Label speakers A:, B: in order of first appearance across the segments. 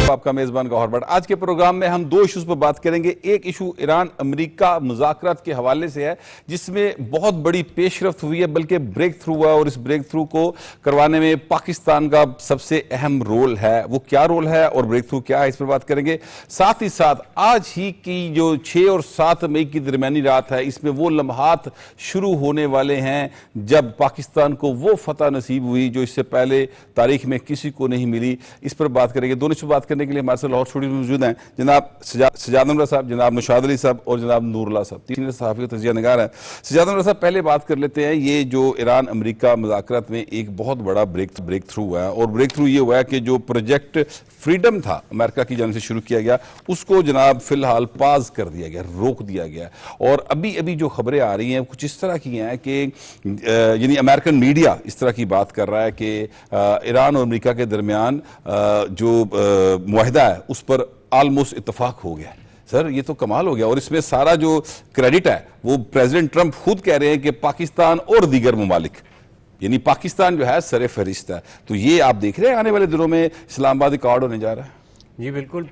A: آپ کا میزبان گوہر بٹ آج کے پروگرام میں ہم دو ایشوز پر بات کریں گے. ایک ایشو ایران امریکہ مذاکرات کے حوالے سے ہے جس میں بہت بڑی پیش رفت ہوئی ہے, بلکہ بریک تھرو ہوا, اور اس بریک تھرو کو کروانے میں پاکستان کا سب سے اہم رول ہے. وہ کیا رول ہے اور بریک تھرو کیا ہے, اس پر بات کریں گے. ساتھ ہی ساتھ آج ہی کی جو 6 اور 7 مئی کی درمیانی رات ہے, اس میں وہ لمحات شروع ہونے والے ہیں جب پاکستان کو وہ فتح نصیب ہوئی جو اس سے پہلے تاریخ میں کسی کو نہیں ملی. اس پر بات کریں گے. دونوں سے بات کرنے کے لیے ہمارے ساتھ لاہور اسٹوڈیو میں موجود ہیں جناب سجاد انور صاحب, جناب نشاد علی صاحب اور جناب نور اللہ صاحب, تین صحافی و تجزیہ نگار ہیں. سجاد انور صاحب, پہلے بات کر لیتے ہیں. یہ جو ایران امریکہ مذاکرات میں ایک بہت بڑا بریک تھرو ہوا ہے, اور بریک تھرو یہ ہوا ہے کہ جو پروجیکٹ فریڈم تھا امریکہ کی جانب سے شروع کیا گیا, اس کو جناب فی الحال پاز کر دیا گیا, روک دیا گیا. اور ابھی جو خبریں آ رہی ہیں کچھ اس طرح کی ہیں کہ یعنی امریکن میڈیا اس طرح کی بات کر رہا ہے کہ ایران اور امریکہ کے درمیان جو معاہدہ ہے اس پر آلموسٹ اتفاق ہو گیا. سر یہ تو کمال ہو گیا, اور اس میں سارا جو کریڈٹ ہے وہ پریزیڈنٹ ٹرمپ خود کہہ رہے ہیں کہ پاکستان اور دیگر ممالک, یعنی پاکستان جو ہے سر فہرست ہے. تو یہ آپ دیکھ رہے ہیں آنے والے دنوں میں اسلام آباد ریکارڈ ہونے جا رہا ہے.
B: جی بالکل,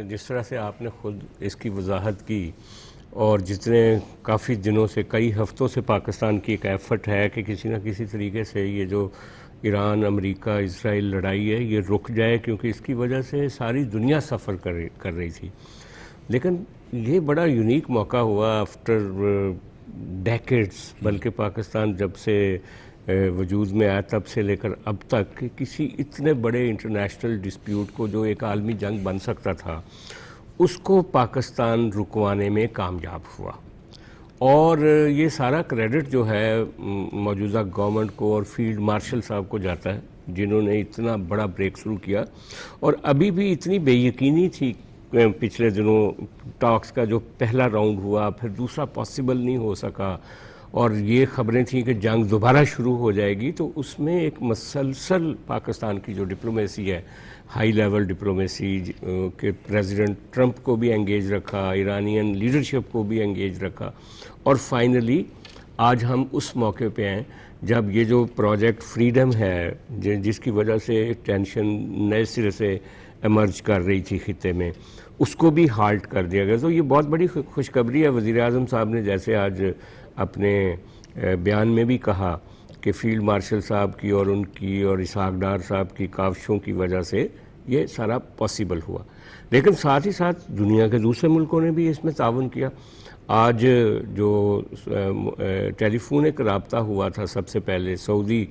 B: جس طرح سے آپ نے خود اس کی وضاحت کی, اور جتنے کافی دنوں سے کئی ہفتوں سے پاکستان کی ایک ایفرٹ ہے کہ کسی نہ کسی طریقے سے یہ جو ایران امریکہ اسرائیل لڑائی ہے یہ رک جائے, کیونکہ اس کی وجہ سے ساری دنیا سفر کر رہی تھی. لیکن یہ بڑا یونیک موقع ہوا آفٹر ڈیکیڈز, بلکہ پاکستان جب سے وجود میں آیا تب سے لے کر اب تک, کہ کسی اتنے بڑے انٹرنیشنل ڈسپیوٹ کو جو ایک عالمی جنگ بن سکتا تھا اس کو پاکستان رکوانے میں کامیاب ہوا. اور یہ سارا کریڈٹ جو ہے موجودہ گورنمنٹ کو اور فیلڈ مارشل صاحب کو جاتا ہے, جنہوں نے اتنا بڑا بریک تھرو کیا. اور ابھی بھی اتنی بے یقینی تھی پچھلے دنوں ٹاکس کا, جو پہلا راؤنڈ ہوا پھر دوسرا پاسبل نہیں ہو سکا, اور یہ خبریں تھیں کہ جنگ دوبارہ شروع ہو جائے گی. تو اس میں ایک مسلسل پاکستان کی جو ڈپلومیسی ہے, ہائی لیول ڈپلومیسی, کہ پریزیڈنٹ ٹرمپ کو بھی انگیج رکھا, ایرانین لیڈرشپ کو بھی انگیج رکھا, اور فائنلی آج ہم اس موقع پہ ہیں جب یہ جو پروجیکٹ فریڈم ہے جس کی وجہ سے ٹینشن نئے سرے سے ایمرج کر رہی تھی خطے میں, اس کو بھی ہالٹ کر دیا گیا. تو یہ بہت بڑی خوشخبری ہے. وزیر اعظم صاحب نے جیسے آج اپنے بیان میں بھی کہا کہ فیلڈ مارشل صاحب کی اور ان کی اور اسحاق ڈار صاحب کی کاوشوں کی وجہ سے یہ سارا پاسبل ہوا. لیکن ساتھ ہی ساتھ دنیا کے دوسرے ملکوں نے بھی اس میں تعاون کیا. آج جو ٹیلی فونک رابطہ ہوا تھا سب سے پہلے سعودی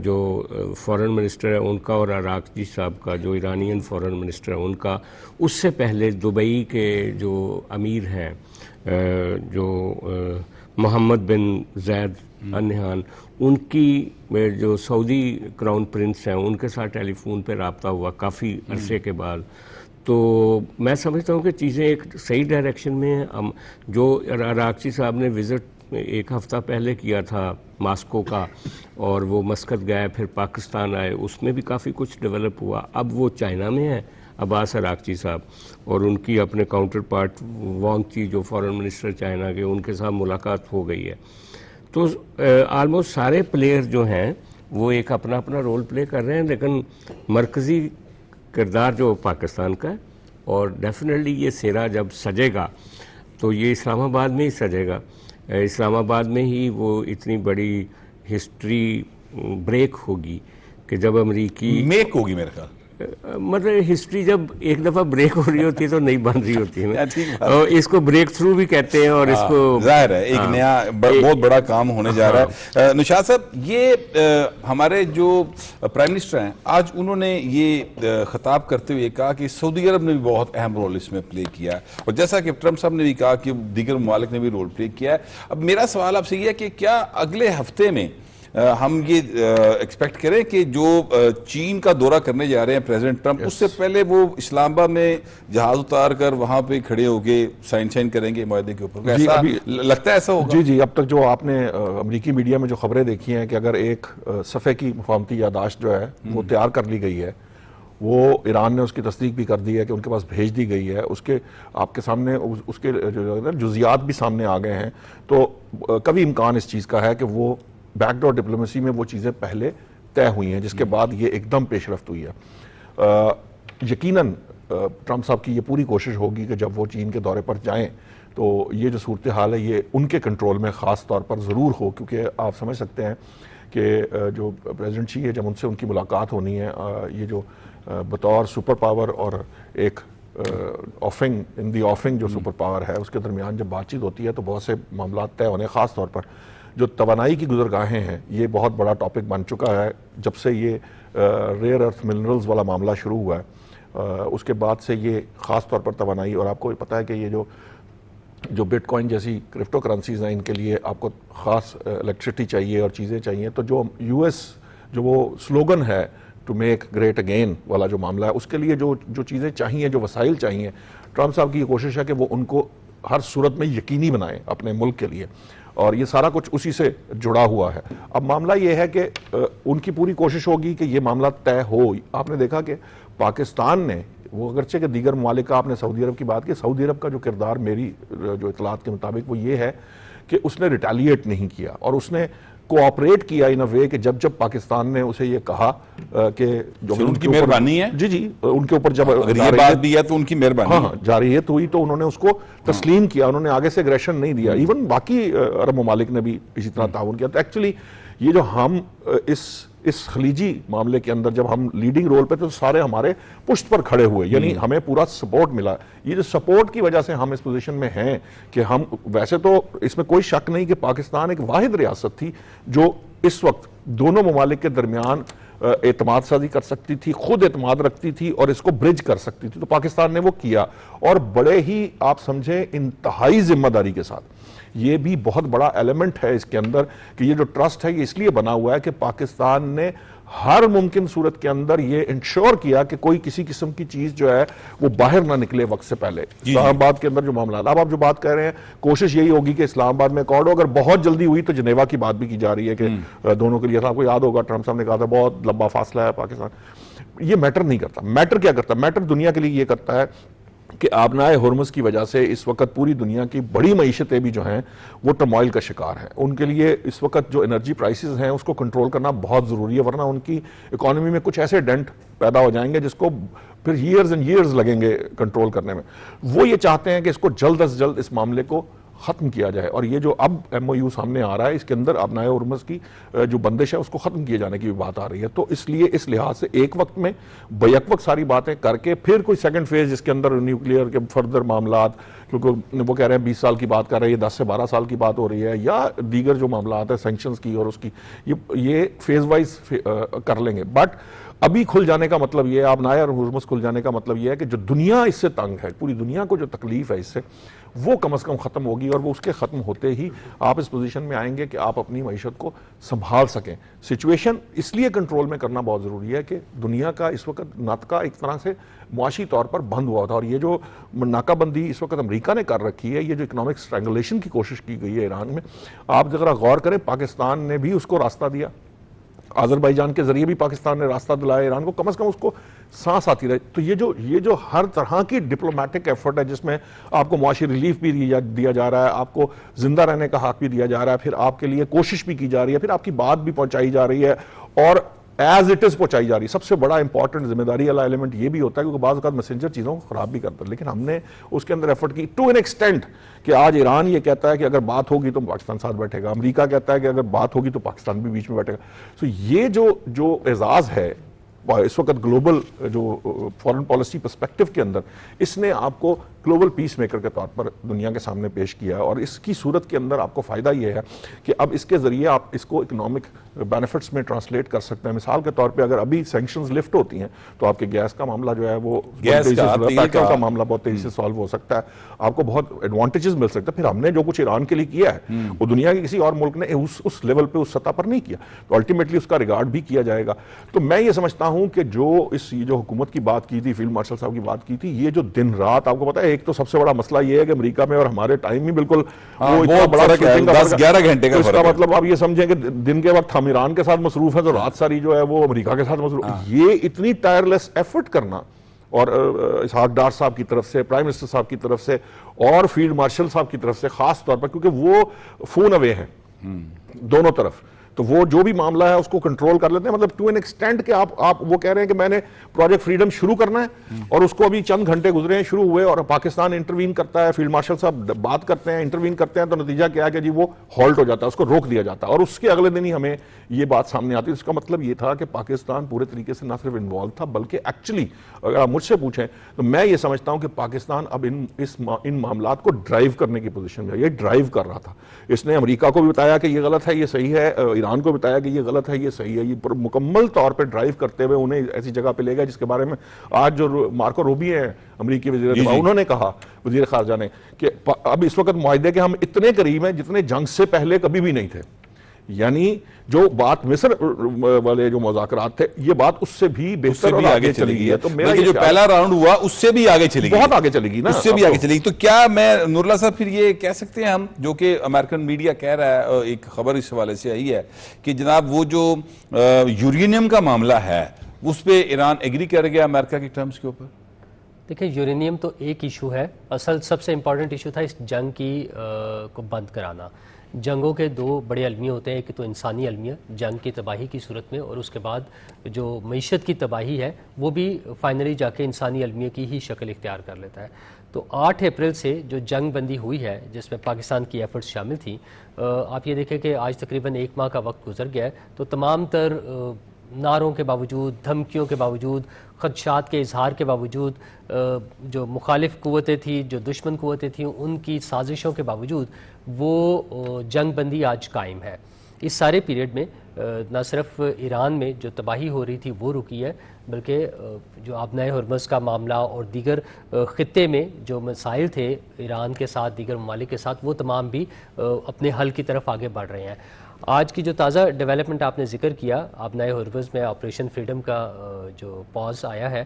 B: جو فورن منسٹر ہے ان کا اور عراقچی صاحب کا جو ایرانین فورن منسٹر ہے ان کا, اس سے پہلے دبئی کے جو امیر ہیں جو محمد بن زید ال نہیان, ان کی جو سعودی کراؤن پرنس ہیں ان کے ساتھ ٹیلی فون پہ رابطہ ہوا کافی عرصے کے بعد. تو میں سمجھتا ہوں کہ چیزیں ایک صحیح ڈائریکشن میں ہیں. جو عراقچی صاحب نے وزٹ ایک ہفتہ پہلے کیا تھا ماسکو کا, اور وہ مسقط گئے پھر پاکستان آئے, اس میں بھی کافی کچھ ڈیولپ ہوا. اب وہ چائنا میں ہے عباس عراقچی صاحب, اور ان کی اپنے کاؤنٹر پارٹ وانگ چی جو فورن منسٹر چائنا کے, ان کے ساتھ ملاقات ہو گئی ہے. تو آلموسٹ سارے پلیئر جو ہیں وہ ایک اپنا اپنا رول پلے کر رہے ہیں, لیکن مرکزی کردار جو پاکستان کا ہے. اور ڈیفینیٹلی یہ سیرا جب سجے گا تو یہ اسلام آباد میں ہی سجے گا. اسلام آباد میں ہی وہ اتنی بڑی ہسٹری بریک ہوگی کہ جب امریکی
A: میک ہوگی میرے خیال,
B: مطلب ہسٹری جب ایک دفعہ بریک ہو رہی ہوتی ہے تو نہیں بن رہی ہوتی ہے. اور اس کو بریک تھرو بھی کہتے ہیں, اور اس کو
A: ظاہر ہے ایک نیا بہت بڑا کام ہونے جا رہا ہے. نشاد صاحب, یہ ہمارے جو پرائم منسٹر ہیں آج انہوں نے یہ خطاب کرتے ہوئے کہا کہ سعودی عرب نے بھی بہت اہم رول اس میں پلے کیا ہے, اور جیسا کہ ٹرمپ صاحب نے بھی کہا کہ دیگر ممالک نے بھی رول پلے کیا ہے. اب میرا سوال آپ سے یہ ہے کہ کیا اگلے ہفتے میں ہم یہ ایکسپیکٹ کریں کہ جو چین کا دورہ کرنے جا رہے ہیں پریزیڈنٹ ٹرمپ, اس سے پہلے وہ اسلام آباد میں جہاز اتار کر وہاں پہ کھڑے ہو کے سائن کریں گے معاہدے کے اوپر؟ ایسا لگتا ہے ایسا ہوگا؟
C: جی اب تک جو آپ نے امریکی میڈیا میں جو خبریں دیکھی ہیں کہ اگر ایک صفحے کی مفاہمتی یادداشت جو ہے وہ تیار کر لی گئی ہے, وہ ایران نے اس کی تصدیق بھی کر دی ہے کہ ان کے پاس بھیج دی گئی ہے, اس کے آپ کے سامنے اس کے جزیات بھی سامنے آ گئے ہیں. تو کبھی امکان اس چیز کا ہے کہ وہ بیک ڈور ڈپلومیسی میں وہ چیزیں پہلے طے ہوئی ہیں جس کے بعد یہ ایک دم پیش رفت ہوئی ہے. یقیناً ٹرمپ صاحب کی یہ پوری کوشش ہوگی کہ جب وہ چین کے دورے پر جائیں تو یہ جو صورتحال ہے یہ ان کے کنٹرول میں خاص طور پر ضرور ہو، کیونکہ آپ سمجھ سکتے ہیں کہ جو پریزیڈنٹ شی ہے جب ان سے ان کی ملاقات ہونی ہے، یہ جو بطور سپر پاور اور ایک آفنگ جو سپر پاور ہے اس کے درمیان جب بات چیت ہوتی ہے تو بہت سے معاملات طے ہونے، خاص طور پر جو توانائی کی گزرگاہیں ہیں یہ بہت بڑا ٹاپک بن چکا ہے جب سے یہ ریئر ارتھ منرلز والا معاملہ شروع ہوا ہے، اس کے بعد سے یہ خاص طور پر توانائی، اور آپ کو پتہ ہے کہ یہ جو بٹ کوائن جیسی کرپٹو کرنسیز ہیں ان کے لیے آپ کو خاص الیکٹریسٹی چاہیے اور چیزیں چاہیے، تو جو یو ایس جو وہ سلوگن ہے ٹو میک گریٹ اگین والا جو معاملہ ہے اس کے لیے جو چیزیں چاہیے، جو وسائل چاہیے، ٹرمپ صاحب کی یہ کوشش ہے کہ وہ ان کو ہر صورت میں یقینی بنائیں اپنے ملک کے لیے، اور یہ سارا کچھ اسی سے جڑا ہوا ہے۔ اب معاملہ یہ ہے کہ ان کی پوری کوشش ہوگی کہ یہ معاملہ طے ہو۔ آپ نے دیکھا کہ پاکستان نے، وہ اگرچہ کہ دیگر ممالک کا، آپ نے سعودی عرب کی بات کی، سعودی عرب کا جو کردار میری جو اطلاعات کے مطابق وہ یہ ہے کہ اس نے ریٹیلیٹ نہیں کیا اور اس نے کوآپریٹ کیا ان اے وے کہ جب پاکستان نے اسے یہ کہا کہ جو
A: ان کی مہربانی ہے،
C: جی ان کے اوپر جب
A: اگر یہ بات بھی ہے تو ان کی مہربانی ہے،
C: ہاں جارحیت ہوئی تو انہوں نے اس کو تسلیم کیا، انہوں نے آگے سے اگریشن نہیں دیا۔ ایون باقی عرب ممالک نے بھی اسی طرح تعاون کیا۔ تو ایکچولی یہ جو ہم اس خلیجی معاملے کے اندر جب ہم لیڈنگ رول پہ تو سارے ہمارے پشت پر کھڑے ہوئے، یعنی ہمیں پورا سپورٹ ملا۔ یہ جو سپورٹ کی وجہ سے ہم اس پوزیشن میں ہیں کہ ہم، ویسے تو اس میں کوئی شک نہیں کہ پاکستان ایک واحد ریاست تھی جو اس وقت دونوں ممالک کے درمیان اعتماد سازی کر سکتی تھی، خود اعتماد رکھتی تھی اور اس کو برج کر سکتی تھی، تو پاکستان نے وہ کیا، اور بڑے ہی آپ سمجھیں انتہائی ذمہ داری کے ساتھ۔ یہ بھی بہت بڑا ایلیمنٹ ہے اس کے اندر کہ یہ جو ٹرسٹ ہے یہ اس لیے بنا ہوا ہے کہ پاکستان نے ہر ممکن صورت کے اندر یہ انشور کیا کہ کوئی کسی قسم کی چیز جو ہے وہ باہر نہ نکلے وقت سے پہلے۔ اسلام آباد کے اندر جو معاملات اب آپ جو بات کہہ رہے ہیں، کوشش یہی ہوگی کہ اسلام آباد میں ایکارڈ ہو، اگر بہت جلدی ہوئی تو جنیوا کی بات بھی کی جا رہی ہے کہ دونوں کے لیے، آپ کو یاد ہوگا ٹرمپ صاحب نے کہا تھا بہت لمبا فاصلہ ہے پاکستان۔ یہ میٹر نہیں کرتا، میٹر کیا کرتا ہے؟ میٹر دنیا کے لیے یہ کرتا ہے کہ آبنائے ہرمز کی وجہ سے اس وقت پوری دنیا کی بڑی معیشتیں بھی جو ہیں وہ ٹرموائل کا شکار ہیں۔ ان کے لیے اس وقت جو انرجی پرائسز ہیں اس کو کنٹرول کرنا بہت ضروری ہے، ورنہ ان کی اکانومی میں کچھ ایسے ڈنٹ پیدا ہو جائیں گے جس کو پھر ایئرز اینڈ ایئرز لگیں گے کنٹرول کرنے میں۔ وہ یہ چاہتے ہیں کہ اس کو جلد از جلد اس معاملے کو ختم کیا جائے، اور یہ جو اب ایم او یو سامنے آ رہا ہے اس کے اندر آبنائے ہرمز کی جو بندش ہے اس کو ختم کیے جانے کی بھی بات آ رہی ہے۔ تو اس لیے اس لحاظ سے ایک وقت میں بیک وقت ساری باتیں کر کے پھر کوئی سیکنڈ فیز جس کے اندر نیوکلیئر کے فردر معاملات، کیونکہ وہ کہہ رہے ہیں 20 سال کی بات کر رہے ہیں، 10 سے 12 سال کی بات ہو رہی ہے، یا دیگر جو معاملات ہیں سینکشنز کی اور اس کی، یہ فیز وائز کر لیں گے۔ بٹ ابھی کھل جانے کا مطلب یہ ہے، آبنائے ہرمز کھل جانے کا مطلب یہ ہے کہ جو دنیا اس سے تنگ ہے، پوری دنیا کو جو تکلیف ہے اس سے، وہ کم از کم ختم ہوگی، اور وہ اس کے ختم ہوتے ہی آپ اس پوزیشن میں آئیں گے کہ آپ اپنی معیشت کو سنبھال سکیں۔ سچویشن اس لیے کنٹرول میں کرنا بہت ضروری ہے کہ دنیا کا اس وقت ناطقہ ایک طرح سے معاشی طور پر بند ہوا تھا، اور یہ جو ناکہ بندی اس وقت امریکہ نے کر رکھی ہے، یہ جو اکنامک اسٹرینگولیشن کی کوشش کی گئی ہے ایران میں، آپ ذرا غور کریں، پاکستان نے بھی اس کو راستہ دیا، آذربائیجان کے ذریعے بھی پاکستان نے راستہ دلایا ایران کو، کم از کم اس کو سانس آتی رہے۔ تو یہ جو ہر طرح کی ڈپلومیٹک ایفرٹ ہے جس میں آپ کو معاشی ریلیف بھی دیا جا رہا ہے، آپ کو زندہ رہنے کا حق بھی دیا جا رہا ہے، پھر آپ کے لیے کوشش بھی کی جا رہی ہے، پھر آپ کی بات بھی پہنچائی جا رہی ہے، اور ایز اٹ از پہنچائی جا رہی ہے۔ سب سے بڑا امپورٹنٹ ذمہ داری والا ایلیمنٹ یہ بھی ہوتا ہے کیونکہ بعض اوقات میسنجر چیزوں کو خراب بھی کرتا ہے، لیکن ہم نے اس کے اندر ایفرٹ کی ٹو این ایکسٹینٹ کہ آج ایران یہ کہتا ہے کہ اگر بات ہوگی تو پاکستان ساتھ بیٹھے گا، امریکہ کہتا ہے کہ اگر بات ہوگی تو پاکستان بھی بیچ میں بیٹھے گا۔ تو یہ جو اعزاز ہے اس وقت گلوبل جو فارن پالیسی پرسپیکٹو کے اندر، اس نے آپ کو گلوبل پیس میکر کے طور پر دنیا کے سامنے پیش کیا ہے، اور اس کی صورت کے اندر آپ کو فائدہ یہ ہے کہ اب اس کے ذریعے آپ اس کو اکنامک بینیفٹس میں ٹرانسلیٹ کر سکتے ہیں۔ مثال کے طور پہ اگر ابھی سینکشنز لفٹ ہوتی ہیں تو آپ کے گیس کا معاملہ جو ہے وہ پیٹرول کا معاملہ بہت تیزی سے سالو ہو سکتا ہے، آپ کو بہت ایڈوانٹیجز مل سکتا ہے۔ پھر ہم نے جو کچھ ایران کے لیے کیا ہے وہ دنیا کے کسی اور ملک نے اس لیول پہ، اس سطح پر نہیں کیا، تو الٹیمیٹلی اس کا ریگارڈ بھی کیا جائے گا۔ تو میں یہ سمجھتا ہوں کہ جو حکومت کی بات کی تھی، فیلڈ مارشل صاحب کی بات کی تھی، یہ جو دن رات، آپ کو پتا ہے ایک تو سب سے بڑا مسئلہ یہ ہے کہ امریکہ میں اور ہمارے ٹائم میں بالکل وہ اتنا بڑا
A: 10-11 گھنٹے کا
C: فرق ہے۔ اس کا مطلب آپ یہ سمجھیں کہ دن کے وقت ہم ایران کے ساتھ مصروف ہیں تو رات ساری جو ہے وہ امریکہ کے ساتھ مصروف۔ یہ اتنی ٹائرلیس ایفرٹ کرنا، اور اسحاق ڈار صاحب کی طرف سے، پرائم منسٹر صاحب کی طرف سے، اور فیلڈ مارشل صاحب کی طرف سے خاص طور پر، کیونکہ وہ فون اوے ہیں دونوں طرف، تو وہ جو بھی معاملہ ہے اس کو کنٹرول کر لیتے ہیں, مطلب ٹو این ایکسٹینٹ کہ آپ وہ کہہ رہے ہیں کہ میں نے پروجیکٹ فریڈم شروع کرنا ہے اور اس کو ابھی چند گھنٹے گزرے ہیں شروع ہوئے اور پاکستان انٹروین کرتا ہے, فیلڈ مارشل صاحب بات کرتے ہیں, انٹروین کرتے ہیں, تو نتیجہ کیا ہے کہ جی وہ ہالٹ ہو جاتا ہے, اس کو روک دیا جاتا ہے, اور اس کے اگلے دن ہی ہمیں یہ بات سامنے آتی ہے. اس کا مطلب یہ تھا کہ پاکستان پورے طریقے سے نہ صرف انوالو تھا بلکہ ایکچولی اگر آپ مجھ سے پوچھیں تو میں یہ سمجھتا ہوں کہ پاکستان اب ان معاملات کو ڈرائیو کرنے کی پوزیشن میں, یہ ڈرائیو کر رہا تھا. اس نے امریکہ کو بھی بتایا کہ یہ غلط ہے یہ صحیح ہے, ایران کو بتایا کہ یہ غلط ہے یہ صحیح ہے, یہ مکمل طور پہ ڈرائیو کرتے ہوئے انہیں ایسی جگہ پہ لے گیا جس کے بارے میں آج جو مارکو روبی ہیں امریکی وزیر دفاع, انہوں نے کہا, وزیر خارجہ نے, کہ اب اس وقت معاہدے کے ہم اتنے قریب ہیں جتنے جنگ سے پہلے کبھی بھی نہیں تھے. یعنی جو بات مصر والے جو مذاکرات تھے یہ بات اس سے بھی بہتر اور آگے چلی گئی ہے. تو میرا
A: جو پہلا راؤنڈ ہوا اس سے بھی آگے چلی گئی,
C: بہت آگے چلے گی نا,
A: اس سے بھی آگے چلے گی. تو کیا میں نوراللہ صاحب پھر یہ کہہ سکتے ہیں ہم, جو کہ امریکن میڈیا کہہ رہا ہے, ایک خبر اس حوالے سے آئی ہے کہ جناب وہ جو یورینیم کا معاملہ ہے اس پہ ایران ایگری کر گیا امریکہ کی ٹرمز کے اوپر؟
D: دیکھیں یورینیم تو ایک ایشو ہے, اصل سب سے امپورٹنٹ ایشو تھا اس جنگ کی کو بند کرانا. جنگوں کے دو بڑے المیہ ہوتے ہیں, ایک تو انسانی المیہ جنگ کی تباہی کی صورت میں, اور اس کے بعد جو معیشت کی تباہی ہے وہ بھی فائنلی جا کے انسانی المیہ کی ہی شکل اختیار کر لیتا ہے. تو 8 اپریل سے جو جنگ بندی ہوئی ہے جس میں پاکستان کی ایفرٹس شامل تھیں, آپ یہ دیکھیں کہ آج تقریباً 1 ماہ کا وقت گزر گیا ہے, تو تمام تر نعروں کے باوجود, دھمکیوں کے باوجود, خدشات کے اظہار کے باوجود, جو مخالف قوتیں تھیں, جو دشمن قوتیں تھیں, ان کی سازشوں کے باوجود وہ جنگ بندی آج قائم ہے. اس سارے پیریڈ میں نہ صرف ایران میں جو تباہی ہو رہی تھی وہ رکی ہے, بلکہ جو آبنائے ہرمز کا معاملہ اور دیگر خطے میں جو مسائل تھے ایران کے ساتھ, دیگر ممالک کے ساتھ, وہ تمام بھی اپنے حل کی طرف آگے بڑھ رہے ہیں. آج کی جو تازہ ڈیولپمنٹ آپ نے ذکر کیا, آبنائے ہرمز میں آپریشن فریڈم کا جو پاز آیا ہے,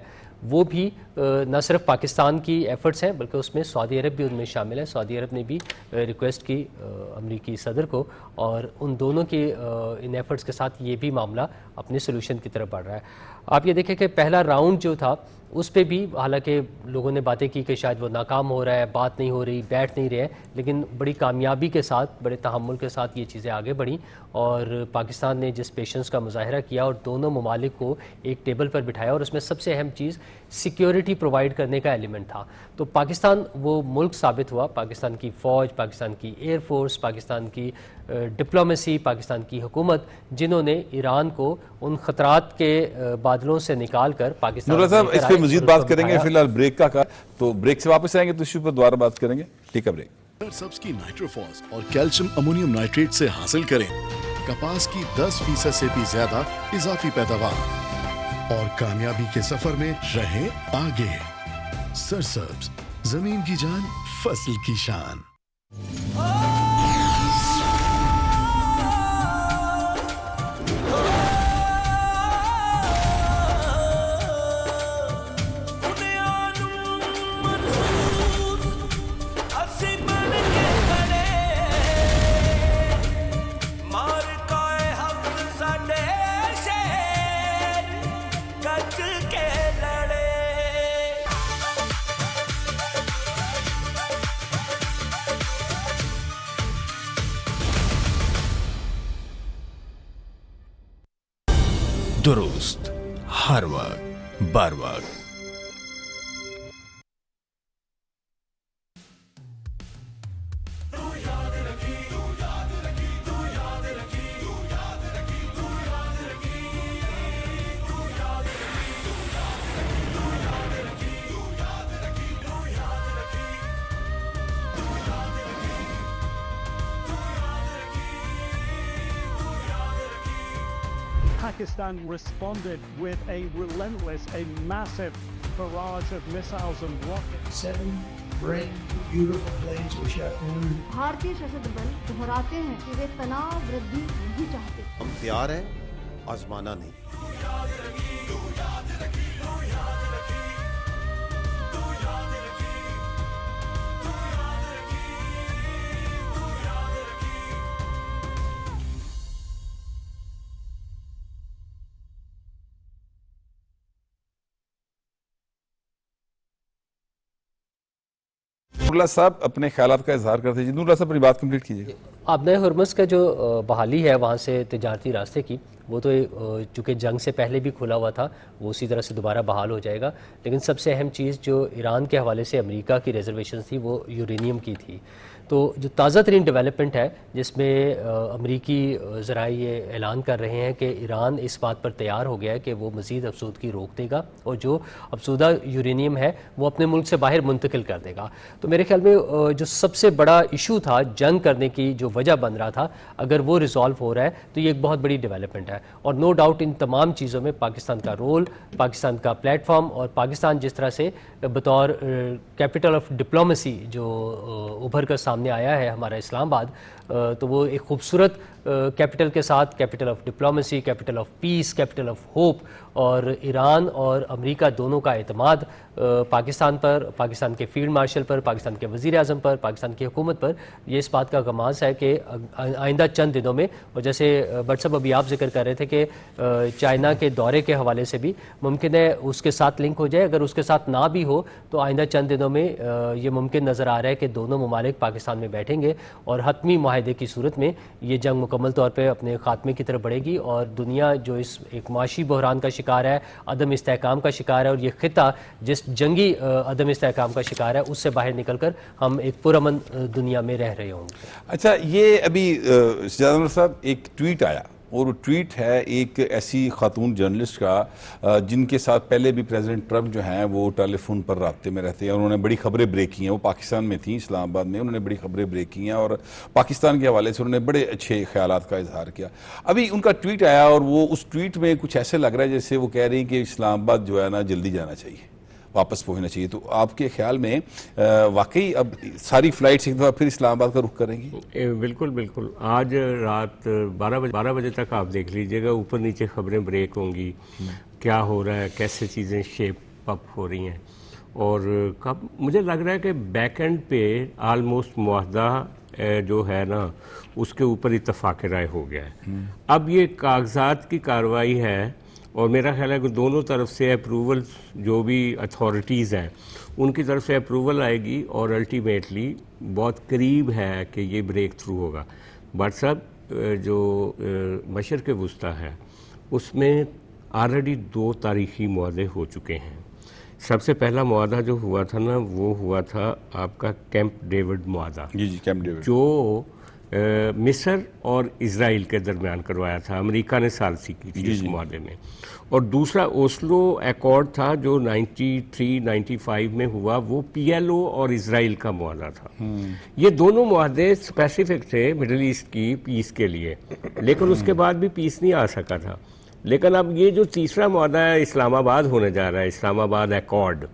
D: وہ بھی نہ صرف پاکستان کی ایفرٹس ہیں بلکہ اس میں سعودی عرب بھی ان میں شامل ہے. سعودی عرب نے بھی ریکویسٹ کی امریکی صدر کو, اور ان دونوں کی ان ایفرٹس کے ساتھ یہ بھی معاملہ اپنے سلوشن کی طرف بڑھ رہا ہے. آپ یہ دیکھیں کہ پہلا راؤنڈ جو تھا اس پہ بھی حالانکہ لوگوں نے باتیں کی کہ شاید وہ ناکام ہو رہا ہے, بات نہیں ہو رہی, بیٹھ نہیں رہے, لیکن بڑی کامیابی کے ساتھ, بڑے تحمل کے ساتھ یہ چیزیں آگے بڑھیں, اور پاکستان نے جس پیشنس کا مظاہرہ کیا اور دونوں ممالک کو ایک ٹیبل پر بٹھایا, اور اس میں سب سے اہم چیز سیکیورٹی پرووائڈ کرنے کا ایلیمنٹ تھا. تو پاکستان وہ ملک ثابت ہوا, پاکستان کی فوج, پاکستان کی ایئر فورس, پاکستان کی ڈپلومیسی, پاکستان کی حکومت, جنہوں نے ایران کو ان خطرات کے بادلوں سے نکال کر پاکستان
A: نوراللہ صاحب اس پہ مزید بات کریں گے, فی الحال بریک کا تو بریک سے واپس آئیں گے تو اس پر دوبارہ بات کریں گے. ٹھیک ہے, بریک.
E: سبز کی نائٹروفوس اور کیلشیم امونیم نائٹریٹ سے حاصل کریں کپاس کی 10% سے بھی زیادہ اضافی پیداوار, اور کامیابی کے سفر میں رہیں آگے. سرسبز, زمین کی جان, فصل کی شان.
F: درست ہر وقت بر وقت.
G: Pakistan responded with a relentless, a massive barrage of missiles and rockets.
H: 7 brand beautiful planes were shot down.
I: بھارتی سشستر بل دہراتے ہیں کہ وہ تناؤ وردی نہیں چاہتے.
J: ہم تیار ہیں, آزمانا نہیں.
A: نوراللہ صاحب اپنے خیالات کا اظہار کرتے ہیں. جی نوراللہ صاحب اپنی بات کمپلیٹ کیجیے.
D: آبنائے ہرمز کا جو بحالی ہے وہاں سے تجارتی راستے کی، وہ تو چونکہ جنگ سے پہلے بھی کھلا ہوا تھا، وہ اسی طرح سے دوبارہ بحال ہو جائے گا. لیکن سب سے اہم چیز جو ایران کے حوالے سے امریکہ کی ریزرویشن تھی وہ یورینیم کی تھی. تو جو تازہ ترین ڈیولپمنٹ ہے جس میں امریکی ذرائع یہ اعلان کر رہے ہیں کہ ایران اس بات پر تیار ہو گیا ہے کہ وہ مزید افسودگی روک دے گا اور جو افسودہ یورینیم ہے وہ اپنے ملک سے باہر منتقل کر دے گا. تو میرے خیال میں جو سب سے بڑا ایشو تھا جنگ کرنے کی جو وجہ بن رہا تھا، اگر وہ ریزالو ہو رہا ہے تو یہ ایک بہت بڑی ڈیولپمنٹ ہے. اور نو ڈاؤٹ ان تمام چیزوں میں پاکستان کا رول، پاکستان کا پلیٹ فارم اور پاکستان جس طرح سے بطور کیپٹل آف ڈپلومیسی جو ابھر کر سامنے آیا ہے ہمارا اسلام آباد، تو وہ ایک خوبصورت کیپٹل کے ساتھ، capital of diplomacy, capital of peace, capital of hope, اور ایران اور امریکہ دونوں کا اعتماد پاکستان پر، پاکستان کے فیلڈ مارشل پر، پاکستان کے وزیر اعظم پر، پاکستان کی حکومت پر، یہ اس بات کا غماز ہے کہ آئندہ چند دنوں میں، اور جیسے بٹ صاحب ابھی آپ ذکر کر رہے تھے کہ چائنا کے دورے کے حوالے سے بھی ممکن ہے اس کے ساتھ لنک ہو جائے. اگر اس کے ساتھ نہ بھی ہو تو آئندہ چند دنوں میں یہ ممکن نظر آ رہا ہے کہ دونوں ممالک پاکستان میں بیٹھیں گے اور حتمی معاہدے کی صورت میں یہ جنگ مکمل طور پہ اپنے خاتمے کی طرف بڑھے گی، اور دنیا جو اس ایک معاشی بحران کا شکار ہے، عدم استحکام کا شکار ہے، اور یہ خطہ جس جنگی عدم استحکام کا شکار ہے، اس سے باہر نکل کر ہم ایک پرامن دنیا میں رہ رہے ہوں گے.
A: اچھا، یہ ابھی سجاد انور صاحب ایک ٹویٹ آیا، اور وہ ٹویٹ ہے ایک ایسی خاتون جرنلسٹ کا جن کے ساتھ پہلے بھی پریزیڈنٹ ٹرمپ جو ہیں وہ ٹیلی فون پر رابطے میں رہتے ہیں. انہوں نے بڑی خبریں بریک کی ہیں، وہ پاکستان میں تھیں، اسلام آباد میں، انہوں نے بڑی خبریں بریک کی ہیں اور پاکستان کے حوالے سے انہوں نے بڑے اچھے خیالات کا اظہار کیا. ابھی ان کا ٹویٹ آیا اور وہ اس ٹویٹ میں کچھ ایسے لگ رہا ہے جیسے وہ کہہ رہی ہیں کہ اسلام آباد جو ہے نا جلدی جانا چاہیے، واپس پہنچنا چاہیے. تو آپ کے خیال میں واقعی اب ساری فلائٹس ایک دفعہ پھر اسلام آباد کا رخ کریں گی؟
B: بالکل بالکل. آج رات 12 بجے تک آپ دیکھ لیجئے گا، اوپر نیچے خبریں بریک ہوں گی، کیا ہو رہا ہے، کیسے چیزیں شیپ اپ ہو رہی ہیں. اور مجھے لگ رہا ہے کہ بیک اینڈ پہ آلموسٹ معاہدہ جو ہے نا اس کے اوپر اتفاق رائے ہو گیا ہے. اب یہ کاغذات کی کارروائی ہے، اور میرا خیال ہے کہ دونوں طرف سے اپروول، جو بھی اتھارٹیز ہیں ان کی طرف سے اپروول آئے گی، اور الٹیمیٹلی بہت قریب ہے کہ یہ بریک تھرو ہوگا. بٹ صاحب جو مشرق وسطیٰ ہے اس میں آلریڈی 2 تاریخی معاہدے ہو چکے ہیں. سب سے پہلا معاہدہ جو ہوا تھا نا وہ ہوا تھا آپ کا کیمپ ڈیوڈ معاہدہ،
A: جی کیمپ ڈیوڈ،
B: جو مصر اور اسرائیل کے درمیان کروایا تھا. امریکہ نے ثالثی کی تھی اس معاہدے میں. اور دوسرا اوسلو ایکارڈ تھا جو 93-95 میں ہوا، وہ پی ایل او اور اسرائیل کا معاہدہ تھا. یہ دونوں معاہدے اسپیسیفک تھے مڈل ایسٹ کی پیس کے لیے، لیکن اس کے بعد بھی پیس نہیں آ سکا تھا. لیکن اب یہ جو تیسرا معاہدہ ہے اسلام آباد ہونے جا رہا ہے، اسلام آباد ایکارڈ،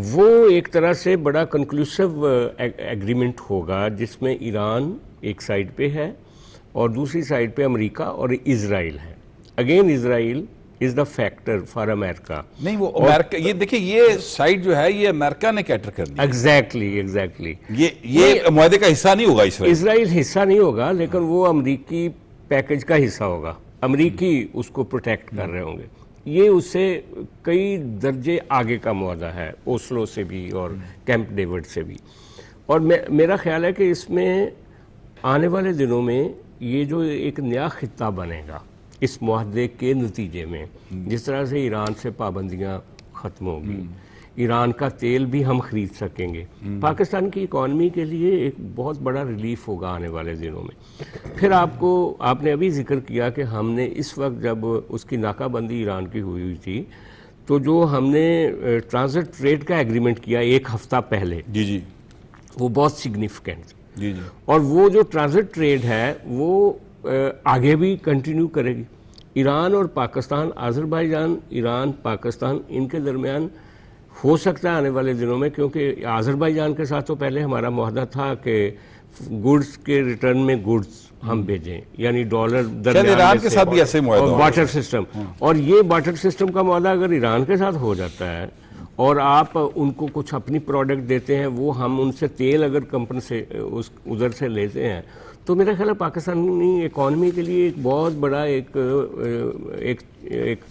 B: وہ ایک طرح سے بڑا کنکلوسیو ایگریمنٹ ہوگا جس میں ایران ایک سائڈ پہ ہے اور دوسری سائڈ پہ امریکہ اور اسرائیل ہے. Again Israel is the factor for America.
A: نہیں، وہ امریکہ، یہ دیکھیں یہ سائڈ جو ہے یہ امریکہ نے کیٹر کر دی.
B: ایگزیکٹلی
A: یہ معاہدے کا حصہ نہیں ہوگا
B: اسرائیل حصہ نہیں ہوگا، لیکن وہ امریکی پیکج کا حصہ ہوگا. امریکی اس کو پروٹیکٹ کر رہے ہوں گے. یہ اس سے کئی درجے آگے کا معاہدہ ہے، اوسلو سے بھی اور کیمپ ڈیوڈ سے بھی. اور میرا خیال ہے کہ اس میں آنے والے دنوں میں یہ جو ایک نیا خطہ بنے گا اس معاہدے کے نتیجے میں، جس طرح سے ایران سے پابندیاں ختم ہوگی، ایران کا تیل بھی ہم خرید سکیں گے، پاکستان کی اکانومی کے لیے ایک بہت بڑا ریلیف ہوگا آنے والے دنوں میں. پھر آپ نے ابھی ذکر کیا کہ ہم نے اس وقت جب اس کی ناکہ بندی ایران کی ہوئی تھی تو جو ہم نے ٹرانزٹ ٹریڈ کا ایگریمنٹ کیا 1 ہفتہ پہلے،
A: جی
B: وہ بہت سگنیفیکنٹ.
A: جی
B: اور وہ جو ٹرانزٹ ٹریڈ ہے وہ آگے بھی کنٹینیو کرے گی. ایران اور پاکستان، آذربائیجان، ایران، پاکستان، ان کے درمیان ہو سکتا ہے آنے والے دنوں میں، کیونکہ آذربائیجان کے ساتھ تو پہلے ہمارا معاہدہ تھا کہ گڈز کے ریٹرن میں گڈز ہم بھیجیں، یعنی ڈالر
A: ایران کے ساتھ بھی ایسے معاہدہ،
B: بارٹر سسٹم. اور یہ بارٹر سسٹم کا معاہدہ اگر ایران کے ساتھ ہو جاتا ہے اور آپ ان کو کچھ اپنی پروڈکٹ دیتے ہیں، وہ ہم ان سے تیل اگر کمپنی سے ادھر سے لیتے ہیں، تو میرا خیال ہے پاکستانی اکانومی کے لیے ایک بہت بڑا ایک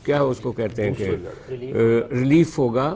B: کیا اس کو کہتے ہیں کہ ریلیف ہوگا.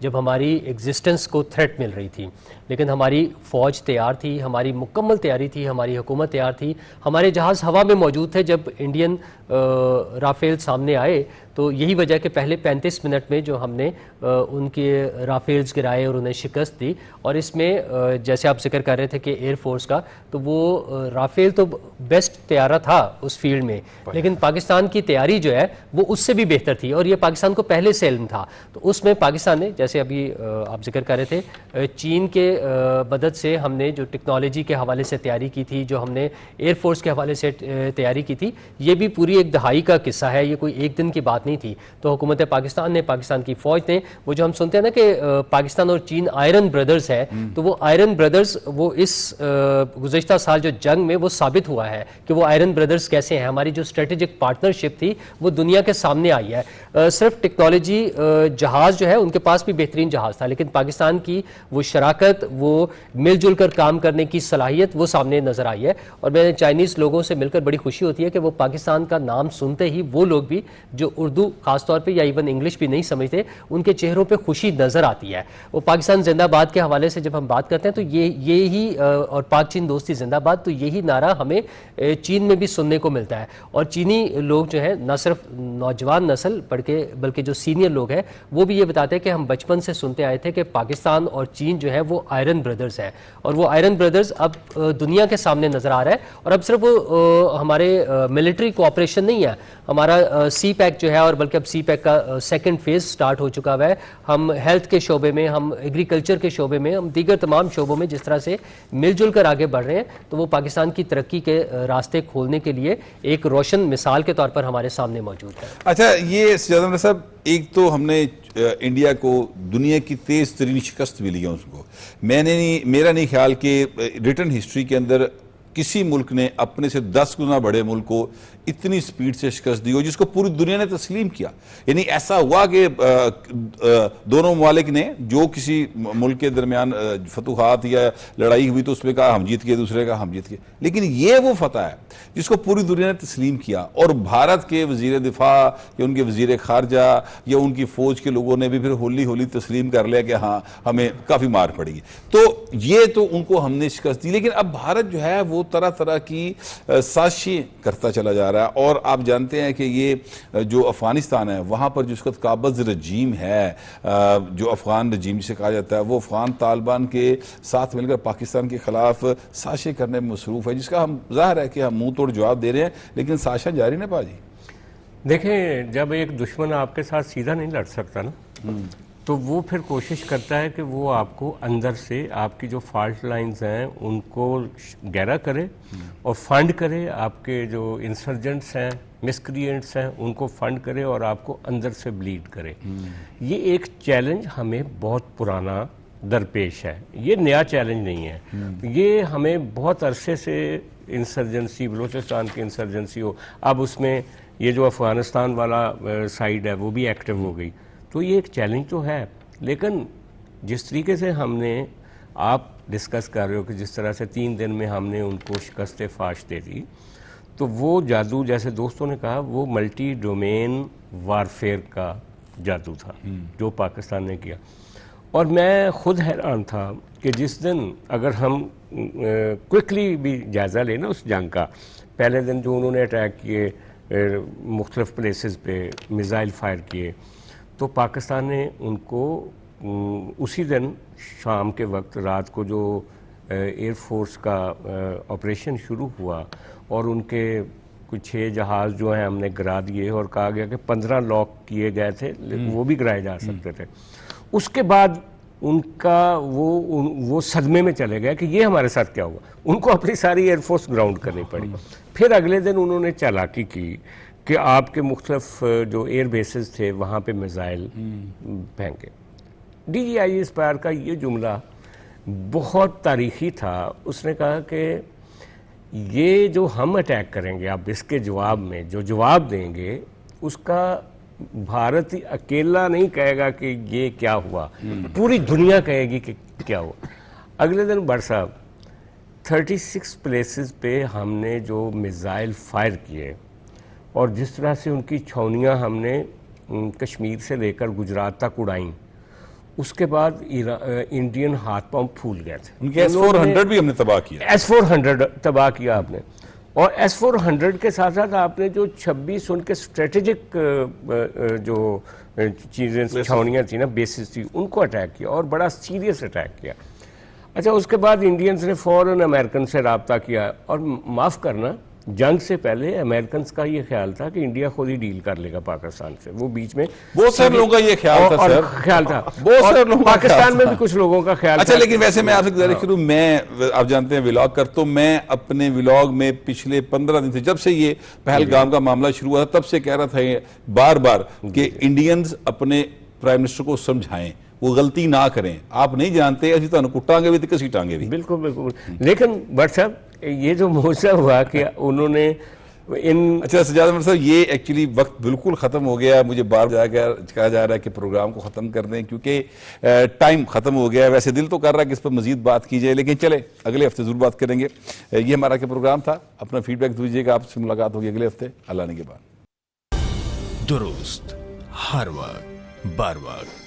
D: جب ہماری ایگزسٹنس کو تھریٹ مل رہی تھی، لیکن ہماری فوج تیار تھی، ہماری مکمل تیاری تھی، ہماری حکومت تیار تھی، ہمارے جہاز ہوا میں موجود تھے جب انڈین رافیل سامنے آئے. تو یہی وجہ کہ پہلے 35 منٹ میں جو ہم نے ان کے رافیلز گرائے اور انہیں شکست دی. اور اس میں جیسے آپ ذکر کر رہے تھے کہ ایئر فورس کا، تو وہ رافیل تو بیسٹ طیارہ تھا اس فیلڈ میں، لیکن پاکستان کی تیاری جو ہے وہ اس سے بھی بہتر تھی، اور یہ پاکستان کو پہلے سے علم تھا. تو اس میں پاکستان نے، جیسے ابھی آپ ذکر کر رہے تھے، چین کے مدد سے ہم نے جو ٹیکنالوجی کے حوالے سے تیاری کی تھی، جو ہم نے ایئر فورس کے حوالے سے تیاری کی تھی، یہ بھی پوری ایک دہائی کا قصہ ہے، یہ کوئی ایک دن کی بات نہیں تھی. تو حکومت پاکستان نے، پاکستان کی فوج نے، وہ جو ہم سنتے ہیں نا کہ پاکستان اور چین آئرن بردرز ہے، تو وہ آئرن بردرز وہ اس گزشتہ سال جو جنگ میں وہ ثابت ہوا ہے کہ وہ آئرن بردرز کیسے ہیں. ہماری جو اسٹریٹجک پارٹنرشپ تھی وہ دنیا کے سامنے آئی ہے. صرف ٹیکنالوجی جہاز جو ہے ان کے پاس بھی بہترین جہاز تھا، لیکن پاکستان کی وہ شراکت، وہ مل جل کر کام کرنے کی صلاحیت وہ سامنے نظر آئی ہے. اور میں چائنیز لوگوں سے مل کر بڑی خوشی ہوتی ہے کہ وہ پاکستان کا نام سنتے ہی وہ لوگ بھی جو اردو خاص طور پہ یا ایون انگلش بھی نہیں سمجھتے، ان کے چہروں پہ خوشی نظر آتی ہے. وہ پاکستان زندہ باد کے حوالے سے جب ہم بات کرتے ہیں تو یہی اور پاک چین دوستی زندہ باد، تو یہی نعرہ ہمیں چین میں بھی سننے کو ملتا ہے. اور چینی لوگ جو ہیں، نہ صرف نوجوان نسل بلکہ جو سینئر لوگ ہیں، وہ بھی یہ بتاتے ہیں کہ ہم بچپن سے سنتے آئے تھے کہ پاکستان اور چین جو ہے وہ آئرن بردرز ہیں، اور وہ آئرن بردرز اب دنیا کے سامنے نظر آ رہا ہے. اور اب صرف وہ ہمارے ملٹری کوآپریشن نہیں ہے، ہمارا سی پیک جو ہے، اور بلکہ اب سی پیک کا سیکنڈ فیز سٹارٹ ہو چکا ہوا ہے. ہم ہیلتھ کے شعبے میں، ہم ایگریکلچر کے شعبے میں، ہم دیگر تمام شعبوں میں جس طرح سے مل جل کر آگے بڑھ رہے ہیں، تو وہ پاکستان کی ترقی کے راستے کھولنے کے لیے ایک روشن مثال کے طور پر ہمارے سامنے موجود ہے.
A: اچھا، یہ سجاد احمد صاحب، ایک تو ہم نے انڈیا کو دنیا کی تیز ترین شکست ملی ہے اس کو. میرا نہیں خیال کہ ریٹن ہسٹری کے اندر کسی ملک نے اپنے سے 10 گنا بڑے ملک کو اتنی سپیڈ سے شکست دی ہو، جس کو پوری دنیا نے تسلیم کیا. یعنی ایسا ہوا کہ دونوں ممالک نے جو کسی ملک کے درمیان فتوحات یا لڑائی ہوئی تو اس میں کہا ہم جیت گئے، دوسرے کہا ہم جیت گئے، لیکن یہ وہ فتح ہے جس کو پوری دنیا نے تسلیم کیا. اور بھارت کے وزیر دفاع یا ان کے وزیر خارجہ یا ان کی فوج کے لوگوں نے بھی پھر ہولی ہولی تسلیم کر لیا کہ ہاں ہمیں کافی مار پڑی ہے. تو یہ تو ان کو ہم نے شکست دی، لیکن اب بھارت جو ہے وہ طرح طرح کی سازشیں کرتا چلا جا رہا ہے. اور آپ جانتے ہیں کہ یہ جو افغانستان ہے، وہاں پر جس وقت قابض رجیم ہے، جو افغان رجیم جسے کہا جاتا ہے، وہ افغان طالبان کے ساتھ مل کر پاکستان کے خلاف سازشیں کرنے میں مصروف ہے، جس کا ہم ظاہر ہے کہ ہم منہ توڑ جواب دے رہے ہیں، لیکن سازشیں جاری نہ پاجی.
B: دیکھیں، جب ایک دشمن آپ کے ساتھ سیدھا نہیں لڑ سکتا نا، تو وہ پھر کوشش کرتا ہے کہ وہ آپ کو اندر سے آپ کی جو فالٹ لائنز ہیں ان کو گہرا کرے اور فنڈ کرے، آپ کے جو انسرجنٹس ہیں، مسکریئنٹس ہیں، ان کو فنڈ کرے اور آپ کو اندر سے بلیڈ کرے. یہ ایک چیلنج ہمیں بہت پرانا درپیش ہے، یہ نیا چیلنج نہیں ہے. یہ ہمیں بہت عرصے سے انسرجنسی، بلوچستان کی انسرجنسی ہو، اب اس میں یہ جو افغانستان والا سائیڈ ہے وہ بھی ایکٹیو ہو گئی. تو یہ ایک چیلنج تو ہے، لیکن جس طریقے سے ہم نے، آپ ڈسکس کر رہے ہو کہ جس طرح سے 3 دن میں ہم نے ان کو شکست فاش دے دی، تو وہ جادو، جیسے دوستوں نے کہا، وہ ملٹی ڈومین وارفیئر کا جادو تھا جو پاکستان نے کیا. اور میں خود حیران تھا کہ جس دن، اگر ہم کوئکلی بھی جائزہ لیں نا اس جنگ کا، پہلے دن جو انہوں نے اٹیک کیے مختلف پلیسز پہ، میزائل فائر کیے، تو پاکستان نے ان کو اسی دن شام کے وقت، رات کو جو ایئر فورس کا آپریشن شروع ہوا اور ان کے کچھ 6 جہاز جو ہیں ہم نے گرا دیے، اور کہا گیا کہ 15 لاک کیے گئے تھے، وہ بھی گرائے جا سکتے تھے. اس کے بعد ان کا وہ صدمے میں چلے گئے کہ یہ ہمارے ساتھ کیا ہوا. ان کو اپنی ساری ایئر فورس گراؤنڈ کرنی پڑی. پھر اگلے دن انہوں نے چالاکی کی کہ آپ کے مختلف جو ایئر بیسز تھے وہاں پہ میزائل پھینکے. ڈی جی آئی اسپائر کا یہ جملہ بہت تاریخی تھا. اس نے کہا کہ یہ جو ہم اٹیک کریں گے، اب اس کے جواب میں جو جواب دیں گے، اس کا بھارت اکیلا نہیں کہے گا کہ یہ کیا ہوا، پوری دنیا کہے گی کہ کیا ہوا. اگلے دن بڑھ صاحب 36 پلیسز پہ ہم نے جو میزائل فائر کیے، اور جس طرح سے ان کی چھاؤنیاں ہم نے کشمیر سے لے کر گجرات تک اڑائیں، اس کے بعد انڈین ہاتھ پاؤں پھول گئے تھے.
A: ان کے S-400 بھی ہم نے تباہ کیا.
B: S-400 تباہ کیا آپ نے, اور S-400 کے ساتھ ساتھ آپ نے جو 26 ان کے اسٹریٹجک جو چیزیں چھاؤنیاں تھیں نا, بیسز تھی, ان کو اٹیک کیا اور بڑا سیریس اٹیک کیا. اچھا, اس کے بعد انڈینز نے فوراً امریکن سے رابطہ کیا, اور معاف کرنا, جنگ سے پہلے امریکنز کا یہ خیال تھا کہ انڈیا خود ہی ڈیل کر لے گا پاکستان سے. وہ بیچ میں
A: بہت سارے لوگوں کا یہ خیال تھا,
B: بہت سارے لوگوں کا پاکستان میں بھی کچھ لوگوں کا خیال تھا.
A: اچھا, لیکن ویسے میں آپ سے گزارش کروں, میں آپ جانتے ہیں ولاگ کرتا ہوں, میں اپنے ولاگ میں پچھلے 15 دن سے, جب سے یہ پہلگام کا معاملہ شروع ہوا تھا, تب سے کہہ رہا تھا بار بار کہ انڈینز اپنے پرائم منسٹر کو سمجھائیں, وہ غلطی نہ کریں. آپ نہیں جانتے اسی طرح کٹانگے بھی تو کسی ٹانگے بھی.
B: بالکل بالکل. لیکن بٹ صاحب یہ جو معجزہ ہوا کہ انہوں نے
A: اچھا سجاد احمد صاحب, یہ ایکچولی وقت بالکل ختم ہو گیا. مجھے بار کہا جا رہا ہے کہ پروگرام کو ختم کر دیں کیونکہ ٹائم ختم ہو گیا ہے. ویسے دل تو کر رہا ہے کہ اس پر مزید بات کی جائے, لیکن چلے اگلے ہفتے ضرور بات کریں گے. یہ ہمارا کہ پروگرام تھا. اپنا فیڈ بیک دیجیے گا. آپ سے ملاقات ہوگی اگلے ہفتے. اللہ نے کے بعد.
F: درست ہر وقت بار وقت.